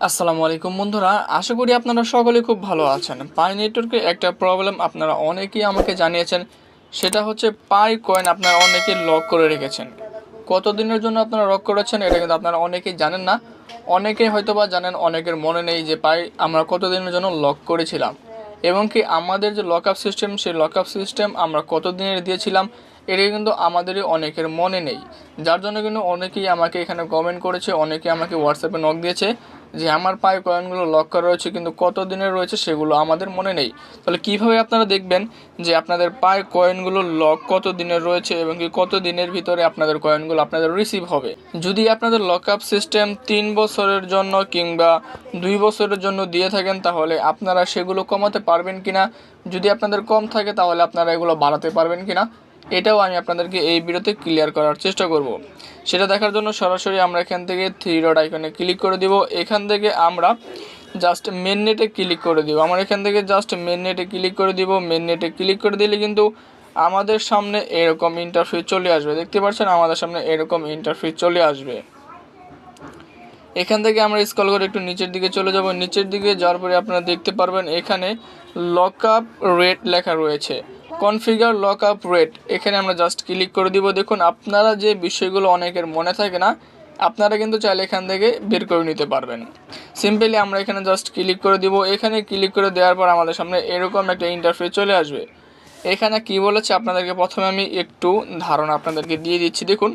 আসসালামু আলাইকুম বন্ধুরা, আশা করি আপনারা সকলে খুব ভালো আছেন। পাই নেটওয়ার্কে একটা প্রবলেম আপনারা অনেকেই আমাকে জানিয়েছেন, সেটা হচ্ছে পাই কয়েন আপনারা অনেকেই লক করে রেখেছেন। কতদিনের জন্য আপনারা লক করেছেন এটা কিন্তু আপনারা অনেকেই জানেন না। অনেকেই হয়তো বা জানেন, অনেকের মনে নেই যে পাই আমরা কতদিনের জন্য লক করেছিলাম, এবং কি আমাদের যে লক আপ সিস্টেম, সেই লক আপ সিস্টেম আমরা কতদিনের দিয়েছিলাম এটা কিন্তু আমাদেরই অনেকের মনে নেই। যার জন্য কিন্তু অনেকেই আমাকে এখানে কমেন্ট করেছে, অনেকেই আমাকে হোয়াটসঅ্যাপে নক দিয়েছে যে আমার পাই কয়েনগুলো লক করা রয়েছে কিন্তু কত দিনের রয়েছে সেগুলো আমাদের মনে নেই। তাহলে কীভাবে আপনারা দেখবেন যে আপনাদের পাই কয়েনগুলো লক কত দিনের রয়েছে এবং কি কত দিনের ভিতরে আপনাদের কয়েনগুলো আপনাদের রিসিভ হবে? যদি আপনাদের লক আপ সিস্টেম 3 বছরের জন্য কিংবা 2 বছরের জন্য দিয়ে থাকেন তাহলে আপনারা সেগুলো কমাতে পারবেন কিনা, যদি আপনাদের কম থাকে তাহলে আপনারা এগুলো বাড়াতে পারবেন কিনা, এটাও আমি আপনাদেরকে এই ভিডিওতে ক্লিয়ার করার চেষ্টা করব। সেটা দেখার জন্য সরাসরি আমরা এখান থেকে থ্রি ডট আইকনে ক্লিক করে দিব। এখান থেকে আমরা জাস্ট মেন নেটে ক্লিক করে দিব। আমরা এখান থেকে জাস্ট মেন নেটে ক্লিক করে দিব। মেন নেটে ক্লিক করে দিলে কিন্তু আমাদের সামনে এরকম ইন্টারফেস চলে আসবে। দেখতে পাচ্ছেন আমাদের সামনে এরকম ইন্টারফেস চলে আসবে। এখান থেকে আমরা স্ক্রল করে একটু নিচের দিকে চলে যাব। নিচের দিকে যাওয়ার পরে আপনারা দেখতে পারবেন এখানে লক আপ রেট লেখা রয়েছে, কনফিগার লক আপ রেট। এখানে আমরা জাস্ট ক্লিক করে দিব। দেখুন আপনারা যে বিষয়গুলো অনেকের মনে থাকে না, আপনারা কিন্তু চাইলে এখান থেকে বের করে নিতে পারবেন। সিম্পলি আমরা এখানে জাস্ট ক্লিক করে দিব। এখানে ক্লিক করে দেওয়ার পর আমাদের সামনে এরকম একটা ইন্টারফেস চলে আসবে। এখানে কি বলেছে আপনাদেরকে প্রথমে আমি একটু ধারণা আপনাদেরকে দিয়ে দিচ্ছি। দেখুন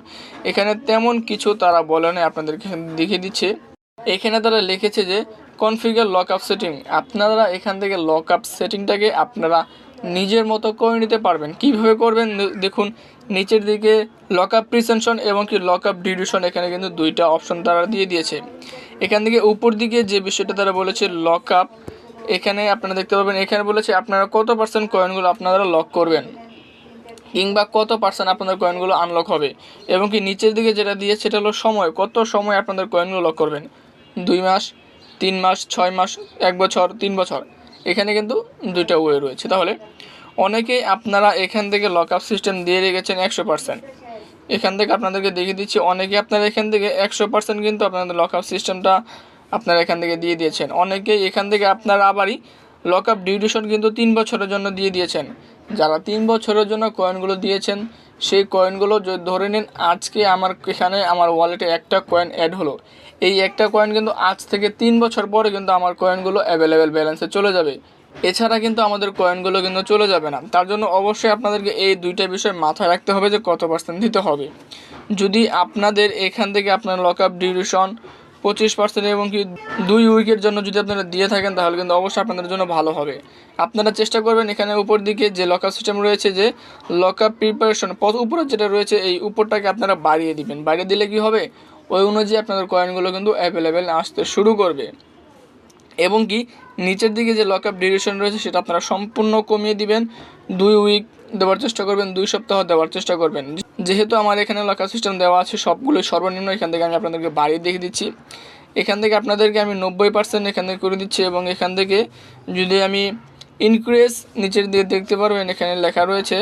এখানে তেমন কিছু তারা বলে না, আপনাদেরকে দেখিয়ে দিচ্ছে। এখানে তারা লিখেছে যে কনফিগার লক আপ সেটিং। আপনারা এখান থেকে লক আপ সেটিংটাকে আপনারা নিজের মতো করে নিতে পারবেন। কিভাবে করবেন দেখুন, নিচের দিকে লক আপ প্রিসেনশন এবং কি লক আপ ডিউরেশন, এখানে কিন্তু দুইটা অপশন তারা দিয়ে দিয়েছে। এখান থেকে উপর দিকে যে বিষয়টা তারা বলেছে লক আপ, এখানে আপনারা দেখতে পাবেন এখানে বলেছে আপনারা কত পার্সেন্ট কয়েনগুলো আপনারা লক করবেন কিংবা কত পার্সেন্ট আপনাদের কয়েনগুলো আনলক হবে, এবং কি নিচের দিকে যেটা দিয়েছে সেটা হলো সময়, কত সময় আপনাদের কয়েনগুলো লক করবেন। 2 মাস, 3 মাস, 6 মাস, 1 বছর, 3 বছর, এখানে কিন্তু দুইটা ওয়ে রয়েছে। তাহলে অনেকেই আপনারা এখান থেকে লক আপ সিস্টেম দিয়ে রেখেছেন 100%। এখান থেকে আপনাদেরকে দেখিয়ে দিচ্ছি, অনেকে আপনারা এখান থেকে 100% কিন্তু আপনাদের লক আপ সিস্টেমটা আপনারা এখান থেকে দিয়ে দিয়েছেন। অনেকেই এখান থেকে আপনারা আবারই লক আপ ডিউরেশন কিন্তু 3 বছরের জন্য দিয়ে দিয়েছেন। যারা 3 বছরের জন্য কয়েনগুলো দিয়েছেন সেই কয়েনগুলো যদি ধরে নিন আজকে আমার এখানে আমার ওয়ালেটে একটা কয়েন অ্যাড হলো, এই একটা কয়েন কিন্তু আজ থেকে 3 বছর পরে কিন্তু আমার কয়েনগুলো অ্যাভেলেবেল ব্যালেন্সে চলে যাবে। এছাড়া কিন্তু আমাদের কয়েনগুলো কিন্তু চলে যাবে না। তার জন্য অবশ্যই আপনাদেরকে এই দুইটা বিষয় মাথায় রাখতে হবে যে কত পার্সেন্ট দিতে হবে। যদি আপনাদের এখান থেকে আপনার লক আপ ডিউরেশন 25% এবং কি 2 উইকের জন্য যদি আপনারা দিয়ে থাকেন তাহলে কিন্তু অবশ্যই আপনাদের জন্য ভালো হবে। আপনারা চেষ্টা করবেন এখানে উপর দিকে যে লক আপ সিস্টেম রয়েছে, যে লক আপ প্রিপারেশন উপরে যেটা রয়েছে এই উপরটাকে আপনারা বাড়িয়ে দিবেন। বাড়িয়ে দিলে কি হবে, ওই অনুযায়ী আপনাদের কয়েনগুলো কিন্তু অ্যাভেলেবেল আসতে শুরু করবে। এবং কি নিচের দিকে যে লক আপ ডিউরেশন রয়েছে সেটা আপনারা সম্পূর্ণ কমিয়ে দিবেন। 2 উইক দেওয়ার চেষ্টা করবেন, 2 সপ্তাহ দেওয়ার চেষ্টা করবেন। যেহেতু আমার এখানে লক আপ সিস্টেম দেওয়া আছে সবগুলো সর্বনিম্ন, এখান থেকে আমি আপনাদেরকে বাড়িয়ে দেখিয়ে দিচ্ছি। এখান থেকে আপনাদেরকে আমি 90% এখান থেকে করে দিচ্ছি, এবং এখান থেকে যদি আমি ইনক্রিজ, নিচের দিকে দেখতে পারবেন এখানে লেখা রয়েছে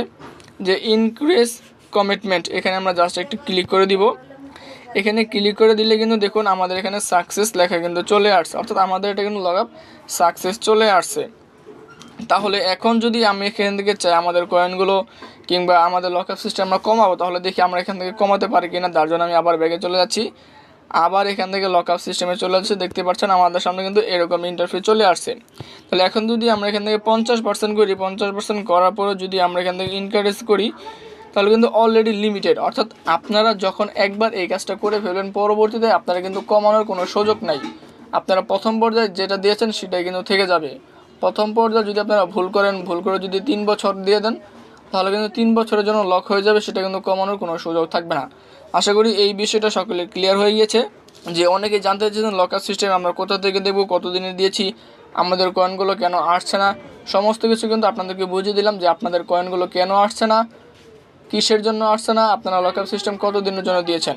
যে ইনক্রিজ কমিটমেন্ট, এখানে আমরা জাস্ট একটু ক্লিক করে দিব। এখানে ক্লিক করে দিলে কিন্তু দেখুন আমাদের এখানে সাকসেস লেখা কিন্তু চলে আসছে, অর্থাৎ আমাদের এটা কিন্তু লক আপ সাকসেস চলে আসছে। তাহলে এখন যদি আমি এখান থেকে চাই আমাদের কয়েনগুলো কিংবা আমাদের লক আপ সিস্টেম আমরা কমাবো, তাহলে দেখি আমরা এখান থেকে কমাতে পারি কিনা। তার জন্য আমি আবার ব্যাগে চলে যাচ্ছি, আবার এখান থেকে লক আপ সিস্টেমে চলে যাচ্ছে। দেখতে পাচ্ছেন আমাদের সামনে কিন্তু এরকম ইন্টারফেস চলে আসছে। তাহলে এখন যদি আমরা এখান থেকে 50% করি, 50% করার পরে যদি আমরা এখান থেকে ইনকারেজ করি তাহলে কিন্তু অলরেডি লিমিটেড, অর্থাৎ আপনারা যখন একবার এই কাজটা করে ফেলবেন পরবর্তীতে আপনারা কিন্তু কমানোর কোনো সুযোগ নাই। আপনারা প্রথম পর্যায়ে যেটা দিয়েছেন সেটাই কিন্তু থেকে যাবে। প্রথম পর্যায়ে যদি আপনারা ভুল করে যদি 3 বছর দিয়ে দেন তাহলে কিন্তু 3 বছরের জন্য লক হয়ে যাবে, সেটা কিন্তু কমানোর কোনো সুযোগ থাকবে না। আশা করি এই বিষয়টা সকলে ক্লিয়ার হয়ে গিয়েছে। যে অনেকে জানতে চাইছেন লক আপ সিস্টেম আমরা কোথা থেকে দেবো, কতদিনে দিয়েছি, আমাদের কয়েনগুলো কেন আসছে না, সমস্ত কিছু কিন্তু আপনাদেরকে বুঝিয়ে দিলাম যে আপনাদের কয়েনগুলো কেন আসছে না, কিসের জন্য আসছে না, আপনারা লক আপ সিস্টেম কত দিনের জন্য দিয়েছেন।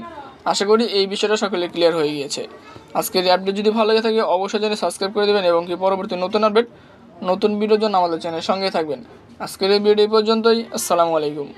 আশা করি এই বিষয়টা সকলে ক্লিয়ার হয়ে গিয়েছে। আজকের এই আপডেট যদি ভালো লাগে থাকে অবশ্যই চ্যানেল সাবস্ক্রাইব করে দেবেন, এবং কি পরবর্তী নতুন আপডেট নতুন ভিডিওর জন্য আমাদের চ্যানেলের সঙ্গে থাকবেন। আজকের এই ভিডিও পর্যন্তই। আসসালামু আলাইকুম।